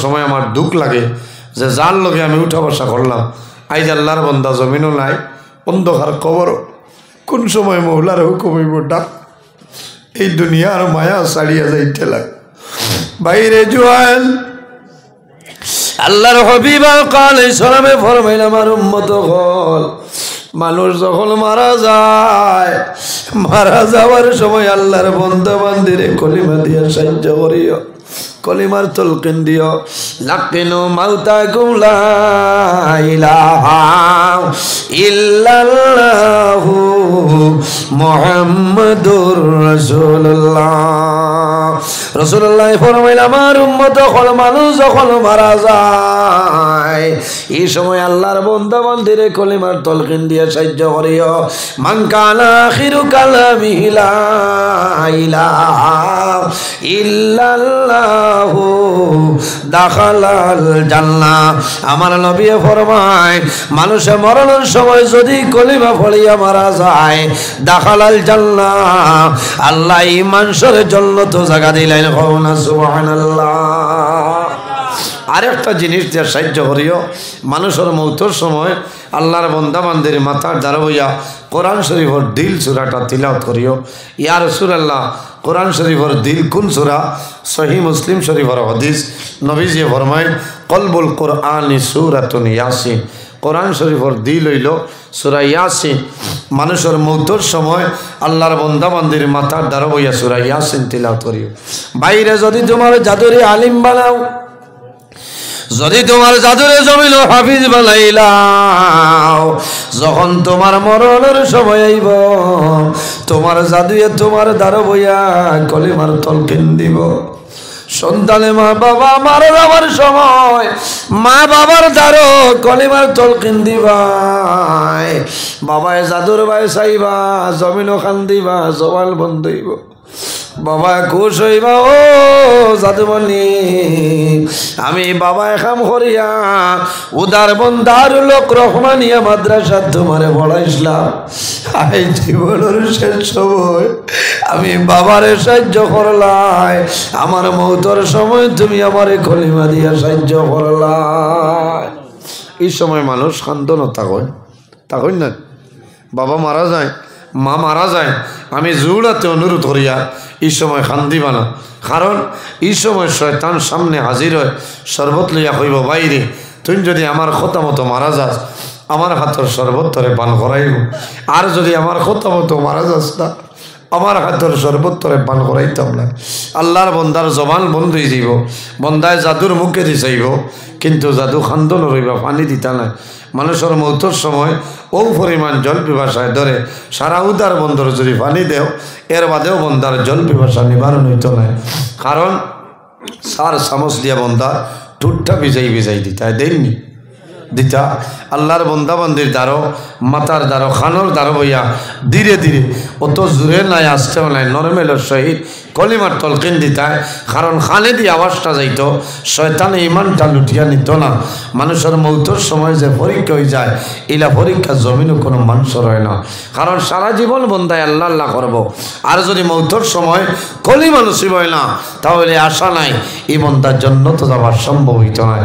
সময় আমার দুঃখ লাগে যে যার লগে আমি উঠা বসা করলাম আইজ আল্লাহর বন্দা জমিনও নাই, অন্ধকার কবর, কোন সময় মৌলার হুকুম হইব ডাক, এই দুনিয়ার মায়া ছাড়িয়া যাইতে লাগে। বাইরে জোয়ান আল্লাহর হাবিব আলাইহিস সালামে ফরমাইলেন আমার উম্মত হল, মানুষ যখন মারা যায়, মারা যাওয়ার সময় আল্লাহর বান্দা বান্দিরে কলিমা দিয়া সাহায্য করিও, কলিমার তলকিন দিও। লাকিনু মাউতাকুম লা ইলাহা ইল্লাল্লাহু মুহাম্মাদুর রাসূলুল্লাহ। রাসূলুল্লাহ ফরমাইলেন আমার উম্মত হল, মানুষ যখন মারা যায় এই সময় আল্লাহর বান্দা বান্দিরে কলিমার তলকিন দিয়ে সাহায্য করিও। মান কানা আখিরু কালামিহি লা ইলাহা ইল্লাল্লাহু দাখালাল জান্নাহ। আমার নবী ফরমায় মানুষে মরণের সময় যদি কলিমা পড়িয়া মারা যায় দাখালাল জান্নাহ, আল্লাহ এই মানুষের জান্নাত জায়গা দিলেন। সুবহানাল্লাহ। আরেকটা জিনিস দিয়ে সাহায্য করিও, মানুষের মৌতের সময় আল্লাহর বান্দা বান্দির মাথার দ্বারা হইয়া কোরআন শরীফের দিল সূরাটা তিলাওয়াত করিও। ইয়া রাসূলুল্লাহ, কোরআন শরীফের দিল কোন সূরা? সহিহ মুসলিম শরীফের হাদিস, নবীজি ফরমায় কলবুল কোরআনি সূরাতুন ইয়াসিন। কোরআন শরীফের দিল হইল সূরা ইয়াসিন। মানুষের মৌতের সময় আল্লাহর বান্দা বান্দির মাথার দ্বারা হইয়া সূরা ইয়াসিন তিলাওয়াত করিও। বাইরে যদি তোমার জাদুরে আলিম বানাও, যদি তোমার জাদুরে জমিল হাফিজ বানাইলাও, যখন তোমার মরণের সময় আইব তোমার জাদুয়ে তোমার দ্বারা বইয়া কলিমার তলকিন দিব। সন্তানে মা বাবা মারা যাওয়ার সময় মা বাবার দ্বারা কলিমার তলকিন দিবাই, বাবায় জাদুর বাই চাইবা, জমিনও খান দিবা, জবান বন্ধ হইব, বাবা খুশ হইবা, ও জাদুমণি আমি বাবা একাম করিয়া উদার বন্দার লোক রহমানিয়া মাদ্রাসা তোমারে পড়াইছিলাম, আই জীবনের শেষ সময় আমি বাবারে সাহায্য করলাই, আমার মৌতের সময় তুমি আমারে কলিমা দিয়া সাহায্য করলাই। এই সময় মানুষ কান্দন তাকই না, বাবা মারা যায়, মা মারা যায়, আমি জোড়াতে অনুরোধ করিয়া এই সময় কান্দিবা না, কারণ এই সময় শয়তান সামনে হাজির হয়, শরবত লইয়া কইব বাইরে তুই যদি আমার কথা মতো মারা যাস আমার হাতের শরবত তরে পান করাইব, আর যদি আমার কথা মতো মারা যাস না আমার হাতের শরবত তরে পান করাইতাম না। আল্লাহর বন্দার জবান বন্ধ হয়ে যাইব, বন্দায় জাদুর মুখে দি চাইব, কিন্তু জাদু খান্দন রইবা, পানি দিতা নাই। মানুষের মৌতের সময় ও পরিমাণ জল পিপাসায় ধরে, সারা উদার বন্দর যদি পানি দেও এর বাদেও বন্দার জল পিপাসা নিবারণ হইত না, কারণ সার চামচ দিয়া বন্দা ঠুটটা ভিজাই দিতা দেননি দিতা। আল্লাহর বন্দা বান্দির দ্বারো মাতার দ্বারো খানোর দ্বারো বইয়া ধীরে ধীরে অত জোরে নাই আসতেও নাই নরমেলের সহিত কলিমার তলকিন দিতায়, কারণ খানে দিয়ে আওয়াজটা যাইতো, শয়তানে ইমানটা লুটিয়া নিত না। মানুষের মৌতের সময় যে পরীক্ষা হয়ে যায় ইলা পরীক্ষা জমিনও কোনো মানুষের হয় না, কারণ সারা জীবন বন্দায় আল্লাহ আল্লাহ করব, আর যদি মৌতের সময় কলিমা নসিব হয় না তাহলে আশা নাই এই বন্দার জন্য তো যাওয়ার সম্ভব হইত না।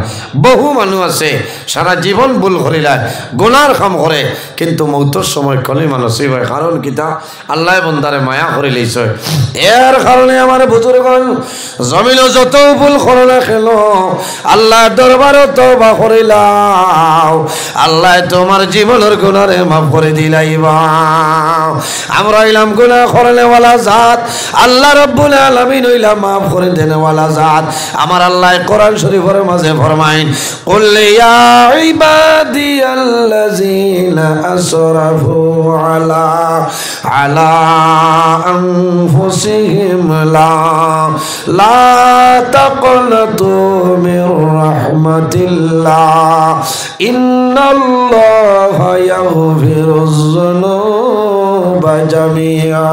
বহু মানুষ আছে সারা জীবন ভুল করিলায় গুনার কাম করে, কিন্তু মৌতের সময় কলিমা নসিব হয়, কারণ কিতা আল্লাহ বন্দারে মায়া করে লইছে। এর কারণে আমার বুজুর্গণ জমিন যত ভুল করো না খেল আল্লাহর দরবারে তওবা করিলাও, আল্লাহ তোমার জীবনের গুনারে মাফ করে দিলাইবা। আমরা হইলাম গুনাহ করনেওয়ালা জাত, আল্লাহ রাব্বুল আলামিন হইলা মাফ করে দেনেওয়ালা জাত। আমার আল্লাহ কোরআন শরীফের মাঝে ফরমাইন কুল ইয়া ইবাদিয়াল্লাযিনা আসরাফু আলা আনফুসিহিম লা তাকনাতু মির রাহমাতিল্লাহ ইন্নাল্লাহা ইয়াগফিরুয যুনুবা জামিআ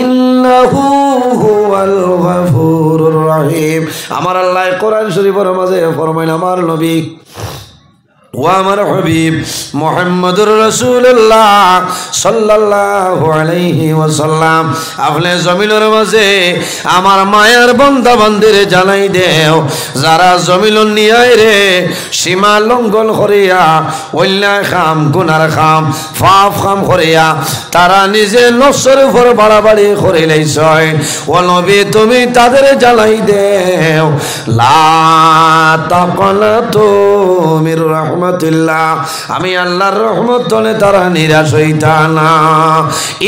ইন্নাহু হুয়াল গফুরুর রহিম। আমার আল্লাহ কোরআন শরীফের মাঝে ফরমাইন আমার নবী ও আমার হাবিব মুহাম্মদুর রাসূলুল্লাহ সাল্লাল্লাহু আলাইহি ওয়াসাল্লাম আপনি জমিনের মাঝে আমার মায়ার বান্দা বান্দিরে জানাই দেও যারা জমিন নিয়ে রে সীমা লঙ্ঘন করিয়া অন্যায় খাম গুনার খাম পাপ খাম করিয়া তারা নিজে নফসের উপর বাড়াবাড়ি করে লাইছয় ও নবী তুমি তাদের জানাই দেও লা তাকনাতু মির রাহমাতিল্লাহ আমি আল্লাহর রহমত তলে তারা নিরাশ হইতা না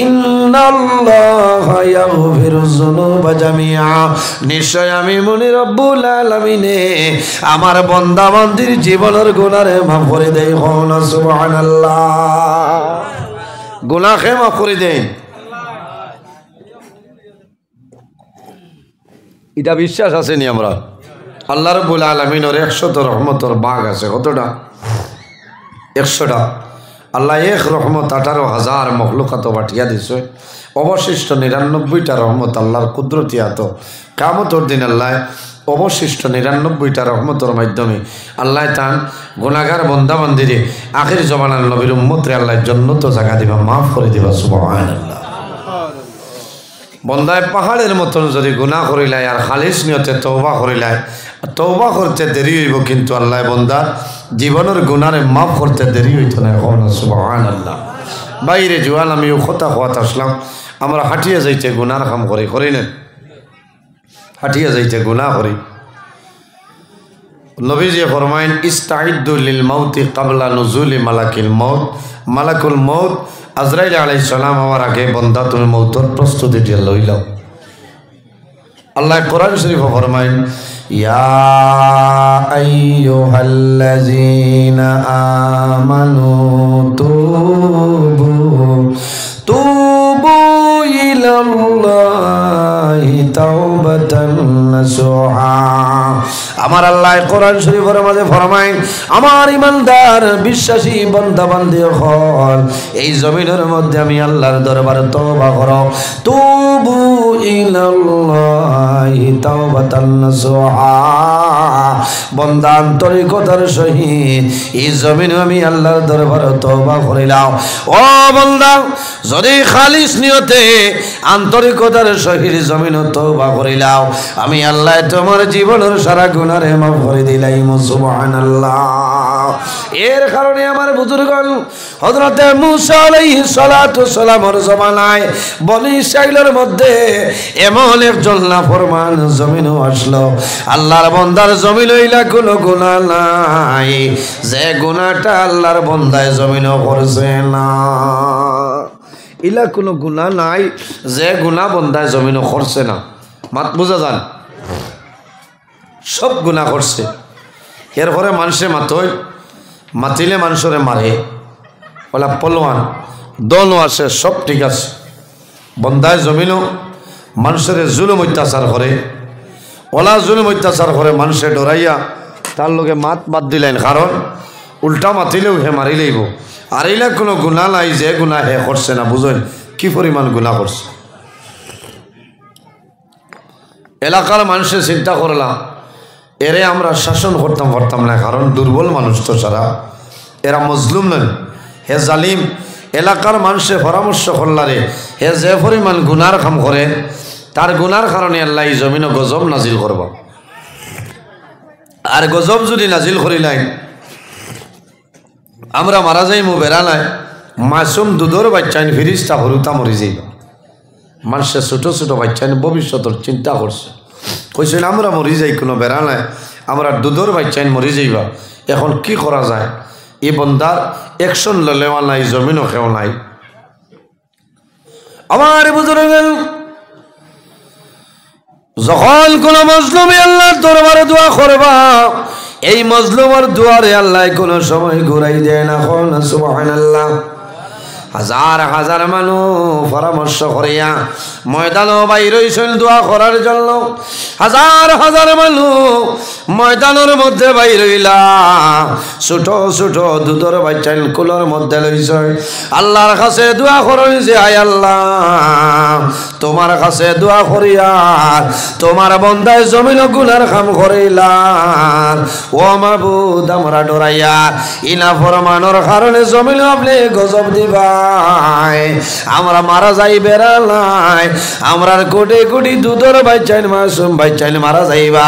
ইন্নাল্লাহা ইয়াগফিরুয যুনুবা জামিআ নিশ্চয় আমি মনি রব্বুল আলামিনে আমার বান্দা বান্দির জীবনের গুনাহে মাফ করে দেই না সুবহানাল্লাহ গুনাহে মাফ করে দেই এটা বিশ্বাস আছে নি আমরা আল্লাহ রাব্বুল আলামিনের 100 রহমতের বাগ আছে কতটা 100টা আল্লাহ এক রহমত 18,000 মখলুকাত বাটিয়া দিছে অবশিষ্ট 99টা রহমত আল্লাহর কুদরতি আত কিয়ামতের দিন আল্লাহ অবশিষ্ট 99টা রহমতের মাধ্যমে আল্লাহ তান গুনাহগার বান্দা বান্দিরে আখির জমানার নবীর উম্মতরে আল্লাহ জান্নাত জায়গা দিবা মাফ করে দিবা সুবহানাল্লাহ বন্দায় পাহাড়ের মতন যদি গুনাহ করিলাই আর খালিস নিয়তে তওবা করিলাই তওবা করতে দেরি হইব কিন্তু আল্লাহ বন্দার জীবনের গুনারে মাফ করতে দেরি হইতো না সুবহানাল্লাহ বাইরে জোয়ান আমি কথা হওয়াত আসলাম আমরা হাঁটিয়ে যাইতে গুনার কাম করি না হাঁটিয়ে যাইতে গুনাহ করি নবীজি ফরমাইন ইস্তাইদ্দু লিল মাউতি ক্বাবলা নুজুলি মালাকিল মাউত মালাকুল মাউত আজরাইল আলাইহিস সালাম আমার আগে বান্দা তুমি মওতের প্রস্তুতি দিয়ে লইলাও আল্লাহ কোরআন শরীফে ফরমাইন ইয়া আইয়ুহাল্লাযীনা আমানু তুবু ইলাল্লাহি তাওবাতান নাসুহা আমার আল্লাহ কোরআন শরীফের মধ্যে ফরমায় আমার ইমানদার বিশ্বাসী বান্দা বান্দি হল এই জমিনের মধ্যে আমি আল্লাহর দরবারে তওবা করো তুবু ইলাল্লাহি তাওবাতান নাসুহা বান্দা আন্তরিকতার সহিত এই জমিনে আমি আল্লাহর দরবারে তওবা করিলাম ও বান্দা যদি খালিস নিয়তে আন্তরিকতার সহিত জমিনে তওবা করিলাম আমি আল্লাহ তোমার জীবনের সারা গুনারে মাফ করে দিলাম সুবহানাল্লাহ এর কারণে আমার বুজুর্গগণ হযরত মুসা আলাইহিস সালাতু সালামের জামানায় বনি ইসরাইলের মধ্যে এমন একজন নাফরমান জমিনে আসলো আল্লাহর বান্দার জমিন হইলা কোনো গুনাহ নাই যে গুনাহটা আল্লাহর বান্দায় জমিনে করছে না ইলা কোনো গুনাহ নাই যে গুনাহ বান্দায় জমিনে করছে না মাত বুঝা যান সব গুনাহ করছে এরপরে মানুষে মাতিলে মানুষরে মারে ওলা পলোয়ান দলও আছে সব ঠিক আছে বন্দায় জমিনও মানুষের জুলুম অত্যাচার করে ওলা জুলুম অত্যাচার করে মানুষে ডরাইয়া তার লগে মাত বাদ দিলেন কারণ উল্টা মাতিলেও হে মারি লইব আর এইলা কোনো গুনাহ নাই যে গুনাহ হে করছে না বুঝেন কি পরিমাণ গুনাহ করছে এলাকার মানুষে চিন্তা করলাম এরে আমরা শাসন করতাম না কারণ দুর্বল মানুষ তো সারা এরা মজলুম নয় হে জালিম এলাকার মানুষে পরামর্শ করলারে হে যে পরিমাণ গুনার কাম করে তার গুনার কারণে আল্লাহ এই জমিনে গজব নাজিল করব আর গজব যদি নাজিল করিলাই আমরা মারা যাইমু বেড়া নাই মাসুম দুধর বাচ্চাইন ফিরিস্তা হরুতা মরি যাইব মানুষে ছোট ছোট বাচ্চাইন ভবিষ্যতের চিন্তা করছে কইছিল আমরা মরি যাই কোনো বেড়া নাই আমরা দুধর বাচ্চাইন মরি যাইবা এখন কি করা যায় এই বন্দার অ্যাকশন ললেওয়া নাই জমিনও খেও নাই আমার বুজুর্গ যখন কোন মজলুমে আল্লাহর দরবারে দোয়া করবা এই মজলুমের দুয়ারে আল্লাহ কোনো সময় ঘুরাই দেয় না সুবহানাল্লাহ হাজার হাজার মানুষ পরামর্শ করিয়া ময়দানও বাইর হইছিল দোয়া করার জন্য। হাজার হাজার মানুষ ময়দানের মধ্যে বাইর হইলা, ছোট ছোট দুধের বাচ্চা কুলোর মধ্যে লইছে, আল্লাহর কাছে দোয়া করই যে আয় আল্লাহ তোমার কাছে দোয়া করিয়ার তোমার বন্দায় জমিন গুনার কাম করিলাম। ও মাবুদ আমরা ডরাইয়ার ইনা ফরমানোর কারণে জমিন আপনি গজব দিবাই, আমরা মারা যাই বেড়ালাই, আমরার কোটি কোটি দুধের বাচ্চাইন মাসুম বাচ্চাইন মারা যাইবা।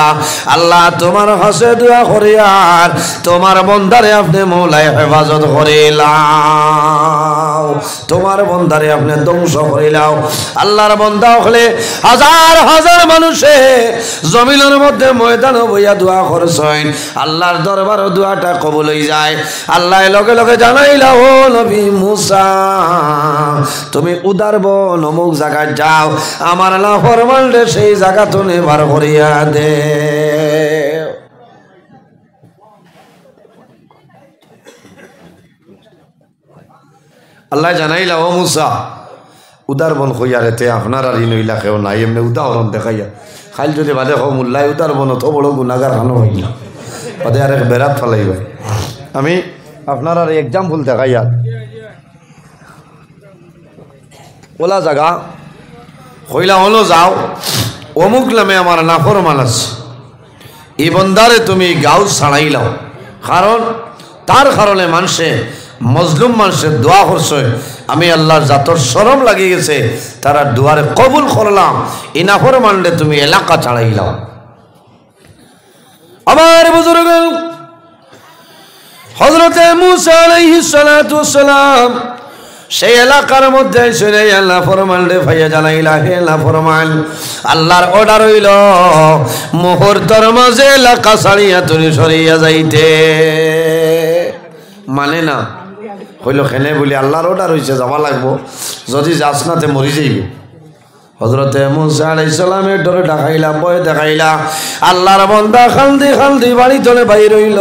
আল্লাহ তোমার কাছে দোয়া করিয়ার তোমার বন্দারে আপনি মৌলায় হেফাজত করিলাম, তোমার বন্দারে আপনি ধ্বংস করিলাও। আল্লাহর বন্দা হলে হাজার হাজার মানুষে জমিনের মধ্যে ময়দান বইয়া দোয়া করছেন, আল্লাহর দরবার দোয়াটা কবুল হয়ে যায়। আল্লাহ লগে লগে জানাইলা ও নবী মুসা তুমি উদার বন অমুক জায়গায় যাও, আমার না ফরমানলে সেই জায়গা তুমি বার করিয়া দে। আল্লাহ জানাইলা ও মুসা উদারবন কইয়ারেতে আপনার আর ইনইলা কেউ নাই, এমনি উদাহরণ দেখাইয়া খাইল যদি বাদে হোক মুল্লাই উদারবন অত বড় গুণাগার খানো হয় না, বাদে আর এক বেড়াত ফেলাই হয়। আমি আপনার আর এক্সাম্পল দেখাইয়া ওলা জায়গা কইলা হলো যাও অমুক নামে আমার নাফরমান আছে, এই বন্দারে তুমি গাও ছাড়াইলাও, কারণ তার কারণে মানুষে মজলুম মানুষের দোয়া করছে, আমি আল্লাহর জাতর শরম লাগিয়ে গেছে, তারা দুয়ারে কবুল করলাম, ইনাফর মানলে তুমি এলাকা ছাড়াইলাম। আমার বুজুর্গ হযরতে মুসা আলাইহিস সালাতু ওয়াসসালাম সেই এলাকার মধ্যে শুনে আল্লাহ ফরমান রে ভাইয়া জানাইলা, হে আল্লাহ ফরমান আল্লাহর অর্ডার হইল মুহূর্তের মাঝে এলাকা ছাড়িয়া তুমি সরিয়া যাইতে। মানে না হইল খেনে বলি আল্লাহর অর্ডার হয়েছে যাওয়া লাগবো, যদি যাস না তে মরি যাইবে। হযরতে মুসা আলাইহিস সালামের ডরে দেখাইলা, ভয় দেখাইলা, আল্লাহর বান্দা খালদি খালদি বাড়ি চলে বাইর হইল,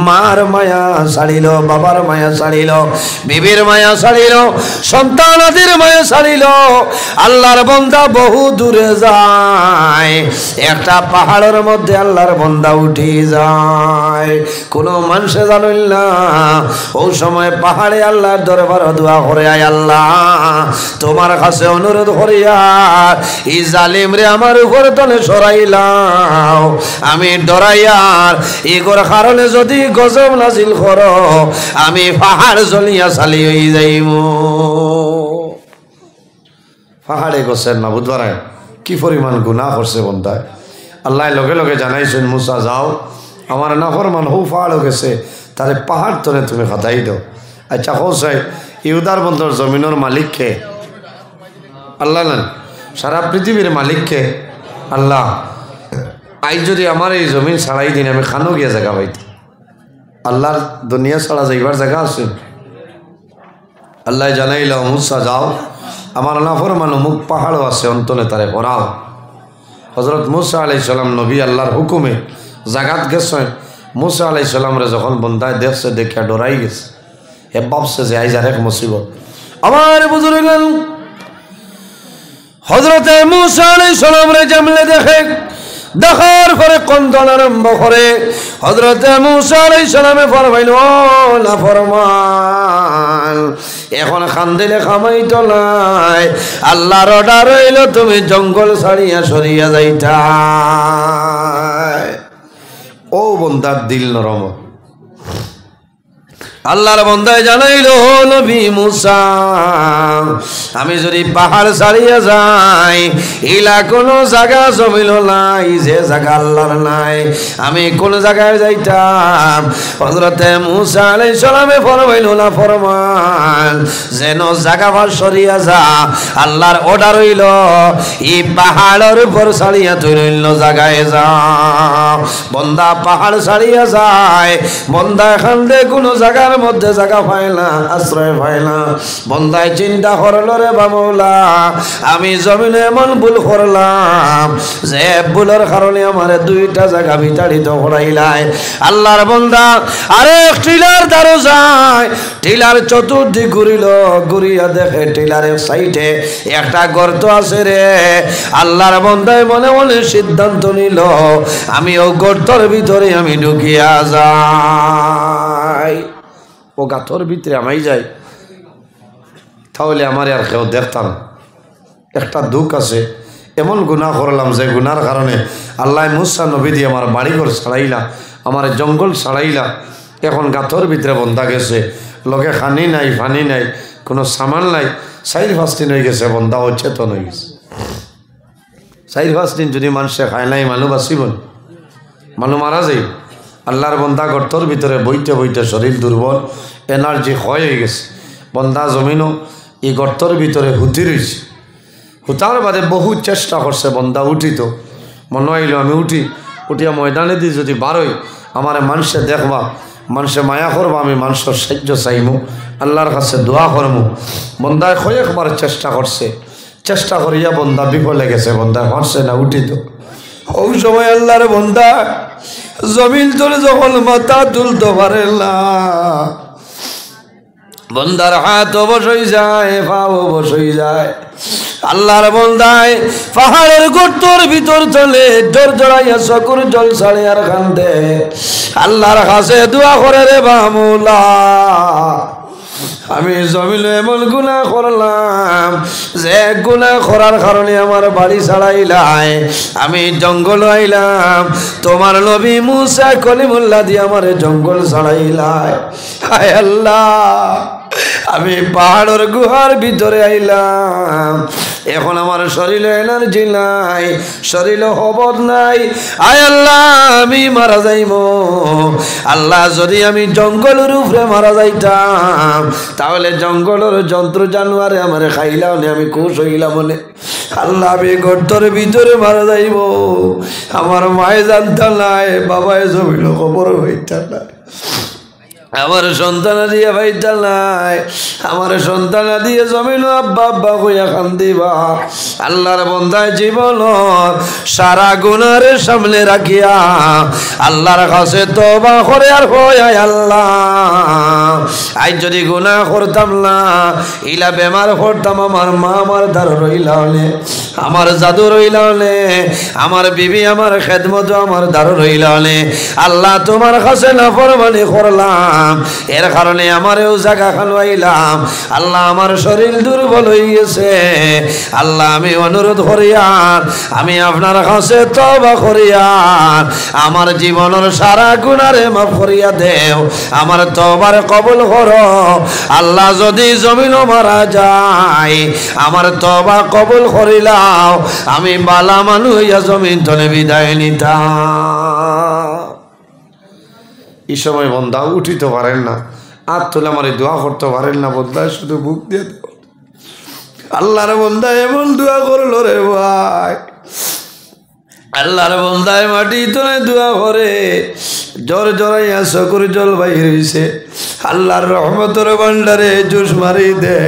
মার মায়া ছাড়িল, বাবার মায়া ছাড়িল, বিবির মায়া ছাড়িল, সন্তানাদের মায়া ছাড়িল। আল্লাহর বান্দা বহু দূরে যায়, একটা পাহাড়ের মধ্যে আল্লাহর বান্দা উঠি যায়, কোনো মানুষে জানিল না। ওই সময় পাহাড়ে আল্লাহর দরবার দোয়া করে, আয় আল্লাহ তোমার কাছে অনুরোধ করিয়ার এই জালিম রে আমার উপর তলে সরাইলাম, আমি ডরাইয়ার এগোর কারণে যদি গজব নাজিল করো আমি পাহাড় জ্বলিয়া চালি হয়ে যাইব। পাহাড়ে গছেন না বুধবার কি পরিমাণ গুনাহ করছে বন্ধায়। আল্লাহ লগে লগে জানাইছেন মুসা যাও আমার নাফরমান হু পাহাড় গেছে, তারে পাহাড় তলে তুমি খাতাই দাও। আচ্ছা হোসাই ইউদার বন্দর জমিনের মালিককে আল্লাহ নেন, সারা পৃথিবীর মালিককে আল্লাহ। আজ যদি আমার এই জমিন ছাড়াই দিন আমি খানো গিয়া জায়গা পাইতাম, আল্লাহর দুনিয়া ছাড়া যাইবার জায়গা আছে। আল্লাহ জানাইল মুসা যাও আমার নাফরমান অমুক পাহাড়ও আছে অন্তনে তারে পড়াও। হযরত মুসা আলাইহিস সালাম নবী আল্লাহর হুকুমে জাগাত গেছেন। মুসা আলাইহিস সালামরে যখন বন্দায় দেখছে দেখিয়া ডরাই গেছে, হে ভাবছে যে আইজ আর এক মুসিবত। আমার বুজুর্গ হযরতে মুসা আলাইহিস সালামরে যেমনে দেখে, দেখার পরে কন্দন আরম্ভ করে। হযরতে মুসা আলাইহিস সালামে ফরমাইল ও নাফরমান এখন খান্দিলে খামাই তো নাই, আল্লাহর অর্ডার হইল তুমি জঙ্গল ছাড়িয়া সরিয়া যাইতা। ও বন্দার দিল নরম, আল্লাহর বন্দায় জানাইল নবী মুসা আমি যদি পাহাড় ছাড়িয়া যাই ইলা কোনো জায়গা জমিল নাই যে জায়গা আল্লাহর নাই, আমি কোন জায়গায় যাইতাম। হযরতে মুসা আলাইহিস সালামে ফরমাইল না ফরমান যেন জায়গা ভার সরিয়া যা, আল্লাহর অর্ডার হইল এই পাহাড়ের উপর ছাড়িয়া তুই অন্য জায়গায় যা। বন্দা পাহাড় ছাড়িয়া যায়, বন্দা এখান থেকে কোনো জায়গার মধ্যে জায়গা পায় না, আশ্রয় পায় না। বন্দায় চিন্তা করলো রে বামৌলা, আমি জমিনে এমন ভুল করলাম যে ভুলের কারণে আমার দুইটা জায়গা বিতাড়িত করাইলাই। আল্লাহর বন্দা আরেক টিলার দ্বারো যায়, টিলার চতুর্দিক ঘুরিল, ঘুরিয়া দেখে টিলারের সাইডে একটা গর্ত আছে রে। আল্লাহর বন্দায় মনে মনে সিদ্ধান্ত নিল, আমি ও গর্তর ভিতরে আমি ঢুকিয়া যাই। ও গাথর ভিতরে আমি যাই, তাহলে আমার আর কেউ দেখতাম। একটা দুঃখ আছে, এমন গুনাহ করলাম যে গুনার কারণে আল্লাহ মুসা নবী দিয়ে আমার বাড়িঘর ছাড়াইলা, আমার জঙ্গল ছাড়াইলা। এখন গাথর ভিতরে বন্ধা গেছে, লোকে খানি নাই, পানি নাই, কোনো সামান নাই। 4-5 দিন হয়ে গেছে, বন্ধা অচেতন হয়ে গেছে। 4-5 দিন যদি মানুষে খায় নাই, মানুষ বাঁচিব, মানুষ মারা যাই। আল্লাহর বন্ধা গর্তর ভিতরে বইতে বইতে শরীর দুর্বল, এনার্জি ক্ষয় হয়ে গেছে। বন্ধা জমিনও এই গর্তর ভিতরে হুতি রয়েছে। হুতার বাদে বহু চেষ্টা করছে বন্ধা উঠিত, মনে হইল আমি উঠিয়া ময়দানে দিয়ে যদি বারোই আমার মানুষে দেখবা, মানুষে মায়া করবা, আমি মানুষের সাহায্য চাইমু, আল্লাহর কাছে দোয়া করমু। বন্ধায় কয়েকবার চেষ্টা করছে, চেষ্টা করিয়া বন্ধা বিফলে গেছে, বন্ধা পারছে না উঠিত। ওই সময় আল্লাহর বন্ধা জমিন তোলে যখন মাথা তুলতে পারে না, বন্দার হাত অবশ্যই যায়, পাও অবশ্যই যায়। আল্লাহর বন্দায় পাহাড়ের গর্তর ভিতর চলে জোর জড়াইয়া চকুর জল ছাড়ে আর কান্দে, আল্লাহর কাছে দোয়া করে রে বামুলা, আমি জমিনে এমন গুনাহ করলাম যে গুনাহ করার কারণে আমার বাড়ি ছাড়াইলাই, আমি জঙ্গল আইলাম, তোমার নবী মুসা কলিমুল্লাহ দিয়ে আমার জঙ্গল ছাড়াইলাই। হায় আল্লাহ, আমি পাহাড়ের গুহার ভিতরে আইলাম, এখন আমার শরীরে এনার্জি নাই, শরীরে হবত নাই। আয় আল্লাহ, আমি মারা যাইব। আল্লাহ, যদি আমি জঙ্গলের উপরে মারা যাইতাম তাহলে জঙ্গলের জন্তু জানোয়ারে আমার খাইলাম না, আমি খুশ হইলাম বলে। আল্লাহ, আমি গর্তের ভিতরে মারা যাইব, আমার মায়ে জানতাম নাই, বাবায় জমিল খবর হইতাম না, আমার সন্তান দিয়ে ভাইটা নাই, আমার সন্তান দিয়ে জমিন আব্বা আব্বা কইয়া কান্দিবা। আল্লাহর বন্দায় জীবন সারা গুনার সামনে রাখিয়া আল্লাহর কাছে তওবা করে আর কয়, আল্লাহ, আজ যদি গুনাহ করতাম না, ইলা বেমার করতাম, আমার মা আমার দ্বার রইলাওনে, আমার জাদু রইলাওনে, আমার বিবি আমার খেদমত আমার দ্বার রইলাওনে। আল্লাহ, তোমার কাছে নাফরমানি করলাম, এর কারণে আমারও জায়গা খালুয়াইলাম। আল্লাহ, আমার শরীর দুর্বল হয়ে গেছে। আল্লাহ, আমি অনুরোধ করিয়ান, আমি আপনার কাছে তওবা করিয়ান, আমার জীবনের সারা গুনারে মাফ করিয়া দেও, আমার তওবার কবুল করো। আল্লাহ, যদি জমিনও মারা যায়, আমার তওবা কবুল করিলাও, আমি বালা মানুষ হইয়া জমিন তলে বিদায় নিতাম। এই সময় বন্ধা উঠিতে পারেন না, আর তোলে আমার দোয়া করতে পারেন না, বন্ধা শুধু বুক দিয়ে আল্লাহর বন্ধা এমন দোয়া করলো রে ভাই। আল্লাহর বন্দায় মাটি তোলে দোয়া করে, জ্বর জড়াইয়া চকুর জল বাইর হইছে। আল্লাহর রহমতের ভান্ডারে জুস মারি দে।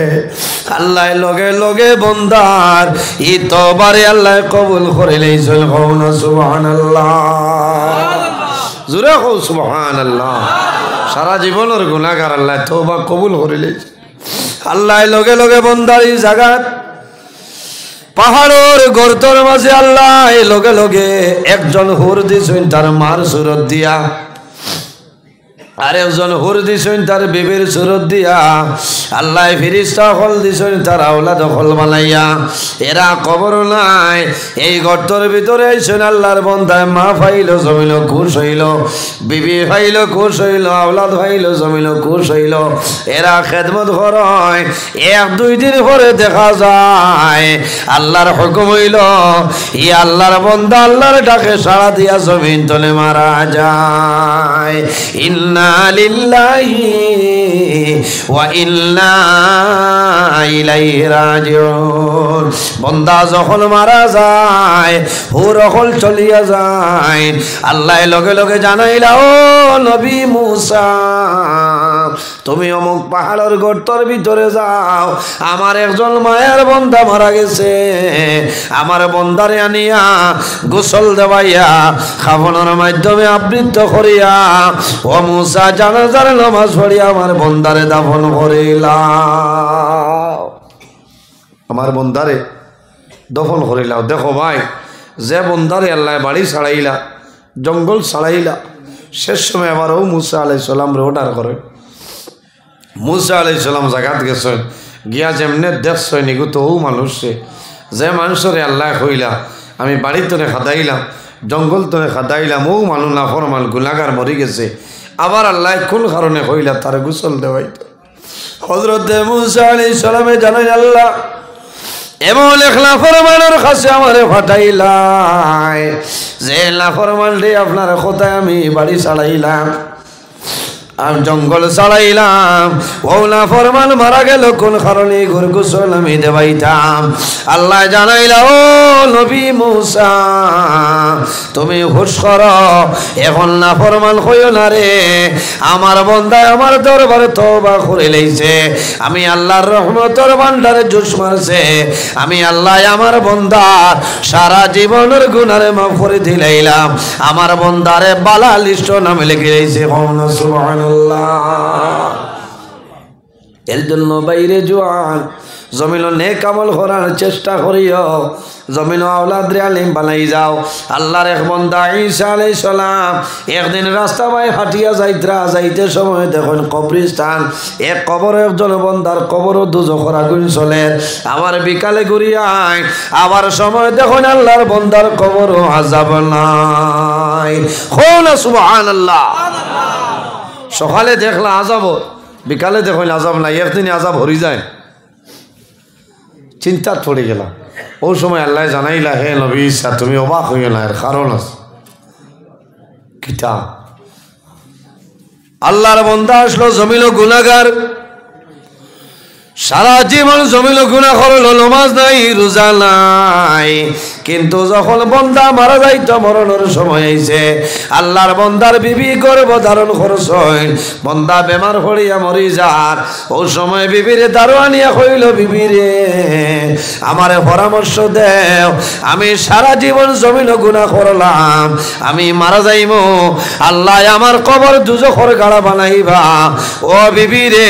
আল্লাহ লগে লগে বন্দার ই তওবারে আল্লাহ কবুল করে লইছেন। কওনা সুবহানাল্লাহ, জোরে কও সুবহানাল্লাহ। সারা জীবনের গুনাহগার আল্লাহ তওবা কবুল করে লইছে। আল্লাহ লগে লগে বন্দার এই জায়গাত পাহাড়ের গর্তর মাঝে আল্লাহ লগে লগে একজন হুর দিছেন তার মার সুরত দিয়া, আর একজন হুর দিছেন তার বিবির সুরত দিয়া। আল্লাহ ফিরিস্তা হল দিছেন তার আওলাদ হল বানাইয়া। এরা কবর নাই, এই গর্তর ভিতরে আইছেন আল্লাহর বন্দায়। মা ফাইল জমিল খুশ হইল, বিবি ফাইল খুশ হইল, আওলাদ ফাইল জমিল খুশ হইল। এরা খেদমত হয়। 1-2 দিন পরে দেখা যায় আল্লাহর হুকুম হইল, ই আল্লাহর বন্দা আল্লাহর ডাকে সাড়া দিয়া জমিন তলে মারা যায়। ইন্না লিল্লাহি ওয়া ইন্না ইলাইহি রাজিউন। বন্দা যখন মারা যায়, হুর হল চলিয়া যায়। আল্লাহ লগে লগে জানাইলা, ও নবী মুসা, তুমি অমুক পাহাড়ের গর্তর ভিতরে যাও, আমার একজন মায়ের বন্ধা মারা গেছে, আমার বন্ধারে আনিয়া গোসল দেওয়াইয়া খাবনের মাধ্যমে আবৃত্ত করিয়া ও মুসা জানাজার নামাজ পড়িয়া আমার বন্ধারে দাফন করিলাম, আমার বন্ধারে দফন করিলাম। দেখো ভাই, যে বন্ধারে আল্লাহ বাড়ি ছাড়াইলা, জঙ্গল ছাড়াইলা, শেষ সময় আবার ও মুসা আলাইহিস সালাম রে অর্ডার করে। মুসা আলাইহিস সালাম জাগাত গেছেন, গিয়া যেমনে দেখছেন এগুলো তো ও মানুষে, যে মানুষরে আল্লাহ কইলা আমি বাড়ি তোরে খাদাইলাম, জঙ্গল তোরে খাদাইলাম, ও মানুষ না ফরমান গুনাহগার মরি গেছে, আবার আল্লাহ কোন কারণে কইলা তার গোসল দেওয়াইতো। হযরত মুসা আলাইহিস সালামে জানেন আল্লাহ এমন এক লাফরমানের কাছে আমারে ফাটাইলাই, যে লাফরমান রে আপনার কোথায় আমি বাড়ি ছাড়াইলাম আর জঙ্গল ছাড়াইলাম, ও লাফরমান মারা গেল কোন কারণে ঘর গোসল আমি দেবাইতাম। আল্লাহ জানাইলা, ও নবী মুসা তুমি হুশ করো, এখন লাফরমান হইও না রে, আমার বন্দায় আমার দরবারে তওবা করে লইছে, আমি আল্লাহর রহমতের ভান্ডারে জোশ মারছে, আমি আল্লাহ আমার বন্দার সারা জীবনের গুনারে মাফ করে দিলাইলাম, আমার বন্দারে বালা লিস্ট নামে লিখে দিয়েছে। সুবহানাল্লাহ। এর জন্য বাইরে জোয়ান জমিন নেক আমল করার চেষ্টা করিও, জমিন আওলাদ রে আলিম বানাই যাও। আল্লাহর এক বান্দা ঈসা আলাইহিস সালাম একদিন রাস্তা বাই হাঁটিয়া যাইতে সময় দেখুন কবরস্থান, এক কবর একজন বান্দার কবরও দুজখের আগুন চলে, আবার বিকালে ঘুরিয়ায় আবার সময় দেখুন আল্লাহর বান্দার কবরও আযাব নাই। কওনা সুবহানাল্লাহ। সকালে দেখলা আযাব, বিকালে দেখুন আযাব নাই, একদিন আযাব হরি যায়, চিন্তা পড়ে গেলাম। ও সময় আল্লাহ জানাইলা, হে নবী ঈসা তুমি অবাক হইও না, এর কারণ আছে। কিতা? আল্লাহর বান্দা আসলো জমিল গুনাহগার, সারা জীবন জমিল গুনাহ করলো, নামাজ নাই রোজা নাই, কিন্তু যখন বন্দা মারা যাইতো মরণের সময় আইছে, আল্লাহর বন্দার বিবি গর্ভ ধারণ করছেন, বন্দা বেমার হইয়া মরি যার, ও সময় বিবিরে দারোয়ানিয়া কইল, বিবিরে আমারে পরামর্শ দেও, আমি সারা জীবন জমিন গুনাহ করলাম, আমি মারা যাইমু, আল্লাহ আমার কবর দুজখের গাড়া বানাইবা, ও বিবিরে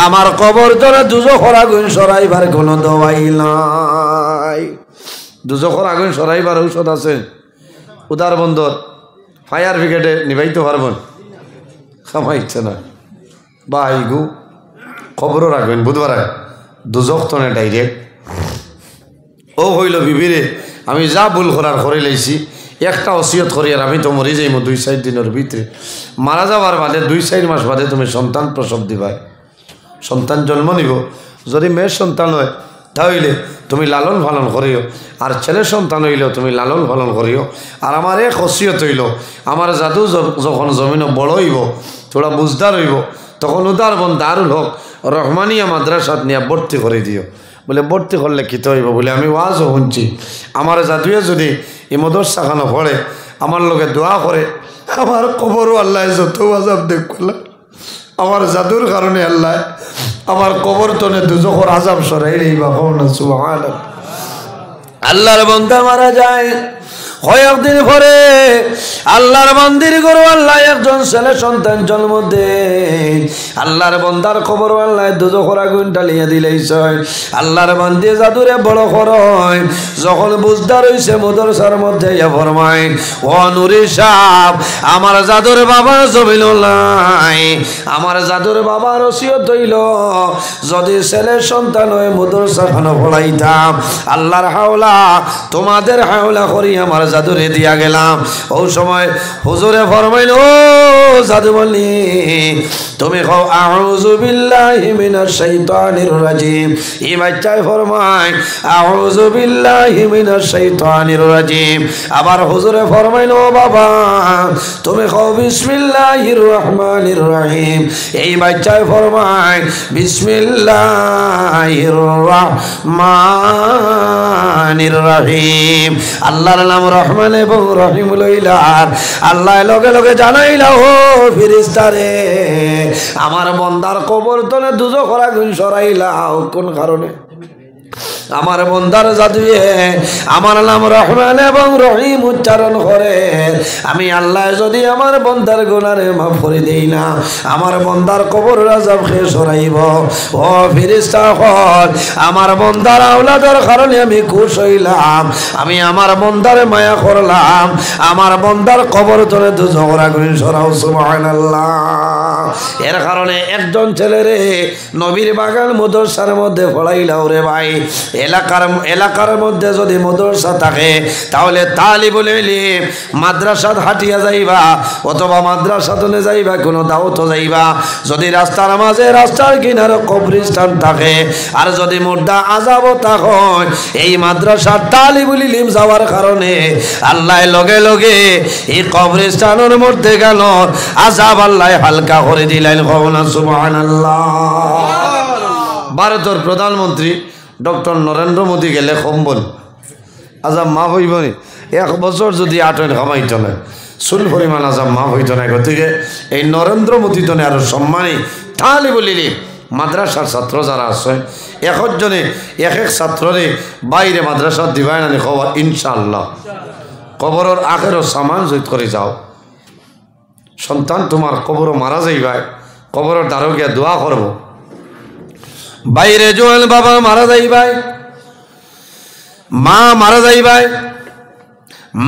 আমার কবর তোরা দুজখের আগুন সরাইবার কোনো দওয়াই নাই। দুজখের আগুন সরাইবার ঔষধ আছে, উদার বন্দর ফায়ার ব্রিগেডে নিবাইতে পারবেন, খামাই ইচ্ছে না বা আইগু খবরও রাখবেন বুধবার দুজখ তো না ডাইরেক্ট। ও হইল বিবিরে আমি যা ভুল করার করে লাইছি, একটা ওসিয়ত করি, আর আমি তো মরি যাইমু 2-4 দিনের ভিতরে, মারা যাওয়ার বাদে 2-4 মাস বাদে তুমি সন্তান প্রসব দিবা, সন্তান জন্ম নিব, যদি মেয়ের সন্তান হয় তাহলে তুমি লালন পালন করিও, আর ছেলে সন্তান হইলেও তুমি লালন পালন করিও। আর আমার এক ওসিয়ত হইল, আমার জাদু যখন জমিন বড় হইব, থোড়া বুঝদার হইব, তখন উদার বন্দারুল হক রহমানিয়া মাদ্রাসাত নিয়ে ভর্তি করে দিও। বলে ভর্তি করলে কী হইব? বলে আমি ওয়াজও শুনছি, আমার জাদুয়ে যদি এই মদরসাখানো পড়ে, আমার লোকে দোয়া করে, আমার কবরও আল্লাহ যত আযাব দেখ করলাম, আমার জাদুর কারণে আল্লাহ আমার কবর তনে দুজখের আযাব সরাই লইবা। সুবহানাল্লাহ। আল্লাহর বান্দা মারা যায়, কয়েকদিন পরে আল্লাহর বান্দির গরু আল্লাহ একজন ছেলে সন্তান জন্ম দেন, আল্লাহর বান্দার খবর আল্লাহ দুজখের আগুন ঢালিয়া দিলেইছেন। আল্লাহর বান্দি জাদুরে বড় করয়, যখন বুঝদার হইছে মদরসার মধ্যে ফরমায়, ও নুরি সাহেব আমার জাদুর বাবা জমিল নাই, আমার জাদুর বাবার ওসিয়ত হইল যদি ছেলে সন্তান হয়ে মদরসাখানে পড়াইতাম, আল্লাহর হাওলা তোমাদের হাওলা করি আমার জাদুরে দিয়া গেলাম। ও সময় হুজুরে ফরমাইল, ও জাদু বলি তুমি কও আউযু বিল্লাহি মিনাশ শাইতানির রাজিম, এই বাচ্চায় ফরমায় আউযু বিল্লাহি মিনাশ শাইতানির রাজিম। আবার হুজুরে ফরমাইল, ও বাবা তুমি কও বিসমিল্লাহির রহমানির রহিম, এই বাচ্চায় ফরমায় বিসমিল্লাহির রহমানির রহিম। আল্লাহর নাম রহমান এবং রহিম লইলার আল্লাহ লগে লগে জানাইলা ও ফেরেশতারে আমার বান্দার কবর তলে দুজখের আগুন সরাইলাও কোন কারণে আমার বন্দার জাদুয়ে আমার নাম রহমান এবং রহিম উচ্চারণ করে আমি আল্লাহ যদি আমার বন্দার গুনারে মাফ করে দেই না আমার বন্দার কবর আযাব কে সরাইব ও ফেরেশতা হল আমার বন্দার আওলাদের কারণে আমি খুশ হইলাম আমি আমার বন্দারে মায়া করলাম আমার বন্দার কবর তলে দুজখের আগুন সরাও সুবহানাল্লাহ এর কারণে একজন ছেলেরে নবীর বাগান মাদ্রাসার মধ্যে পড়াইলাও রে ভাই এলাকার মধ্যে যদি মাদ্রাসা থাকে তাহলে তালিবুল ইলম মাদ্রাসাত হাঁটিয়া যাইবা অথবা মাদ্রাসাতে যাইবা কোনো দাওয়াত যাইবা যদি রাস্তার মাঝে রাস্তার কিনারে কবরস্থান থাকে আর যদি মুর্দা আযাব থাকে এই মাদ্রাসার তালিবুল ইলম যাওয়ার কারণে আল্লাহ লগে লগে এই কবরস্থানের মধ্যে গেল আযাব আল্লাহ হালকা করে দিলেন সুবহানাল্লাহ ভারতের প্রধানমন্ত্রী ডক্টর নরেন্দ্র মোদী গেলে কম্বল আজাব মাফ হইব নি 1 বছর যদি আটন খামাইত না চুল পরিমাণ আজাব মাফ হইত না গতিকে এই নরেন্দ্র মোদী তনে আরো সম্মানী তালিবুল ইলম মাদ্রাসার ছাত্র যারা আছে একজনে এক ছাত্ররে বাইরে মাদ্রাসা দিবাই না খাওয়া ইনশাআল্লাহ কবরের আখেরও সামান জৈত করে যাও সন্তান তোমার কবর মারা যাইবাই কবরের দ্বারও গিয়া দোয়া করব বাইরে জোয়াল বাবা মারা যাইবাই মা মারা যাইবাই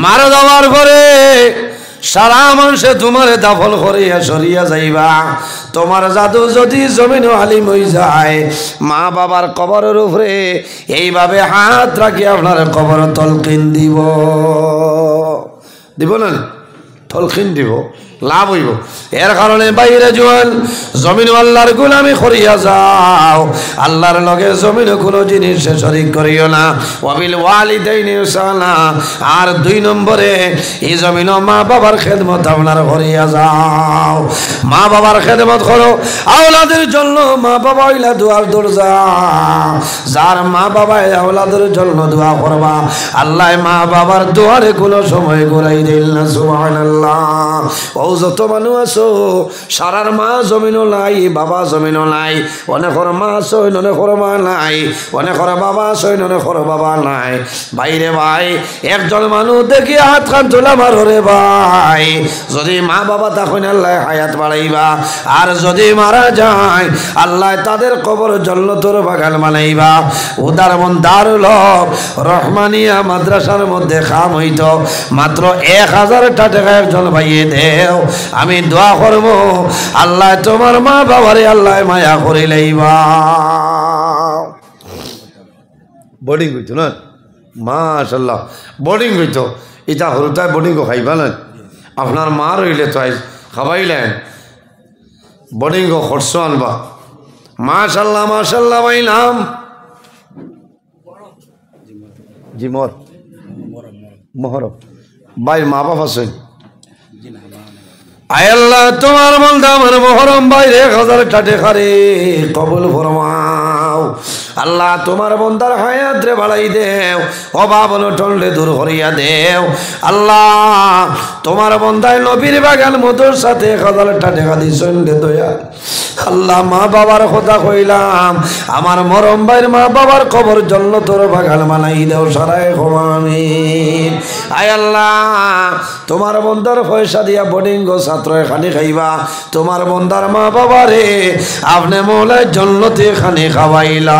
মারা যাওয়ার পরে সারা মানুষে তোমার দাফন করিয়া সরিয়া যাইবা তোমার জাদু যদি জমিন আলিম হয়ে যায় মা বাবার কবরের উপরে এইভাবে হাত রাখি আপনার কবর তলকিন দিব না তলকিন দিব লাভ হইব এর কারণে বাইরে জোয়ান জমিন আল্লাহর গোলামি করিয়া যাও আল্লাহর লগে জমিন কোনো জিনিস শরীক করিও না ওয়াবিল ওয়ালিদাইনি ইহসানা আর 2 নম্বরে এই জমিন মা বাবার খেদমত আপনার করিয়া যাও মা বাবার খেদমত করো আওলাদের জন্য মা বাবা হইলা দুয়ার দরজা যার মা বাবা আওলাদের জন্য দোয়া করবা আল্লাহ মা বাবার দুয়ারে কোনো সময় ঘুরাই দিল না সুবহানাল্লাহ যত মানুষ আছো সারার মা জমিনও নাই বাবা জমিনও নাই অনেকর মা আছে অনেকর মা নাই অনেকর বাবা আছে অনেকর বাবা নাই বাইরে ভাই একজন মানুষ দেখি হাত খান তোলা মারো ভাই যদি মা বাবা তখন আল্লাহ হায়াত বাড়াইবা আর যদি মারা যায় আল্লাহ তাদের কবর জান্নাতের বাগান বানাইবা উদার মন দারুল রহমানিয়া মাদ্রাসার মধ্যে খাম হইত মাত্র 1000 টাকা একজন ভাইয়ে দেও আমি দোয়া করব আল্লাহ তোমার মা বাবারে আল্লাহ মায়া করে লইবা বোর্ডিং হইতো না মাশাআল্লাহ বোর্ডিং হইতো এটা হরতায় বোর্ডিং খাইবা না আপনার মা রইলে তো খাবাইলেন বোর্ডিং খরচ আনবা মাশাআল্লাহ মাশাআল্লাহ ভাই নাম জিমর মহরম ভাই মা বাবা আছেন আয় আল্লাহ তোমার বান্দা আমার মহরম বাইরে 1000 টাকা রে কবুল ফরমাও আল্লাহ তোমার বান্দার হায়াত রে বাড়াই দেও অভাব অনটন রে দূর করিয়া দেও আল্লাহ তোমার বান্দায় নবীর বাগান মধুর সাথে 1000 টাকা দিছেন রে দয়া আল্লাহ মা বাবার কথা কইলাম আমার মরম ভাইয়ের মা বাবার কবর জান্নাতের বাগান বানাই দাও সারায় আমিন আয় আল্লাহ তোমার বান্দার পয়সা দিয়া বোর্ডিং গো ছাত্র খানি খাইবা তোমার বান্দার মা বাবারে আপনি মৌলায় জান্নাতে খানি খাওয়াইলাও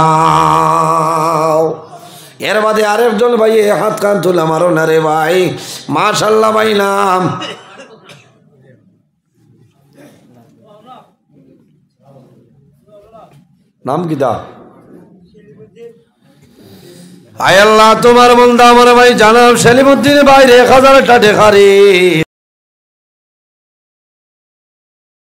এর বাদে আরেকজন ভাই হাত কান তুলে মারো না রে ভাই মাশাআল্লাহ ভাই নাম নাম কি দা আয় আল্লাহ তোমার বান্দা আমার ভাই জানাব সেলিমউদ্দিন বাইরে 1000 টাকা রে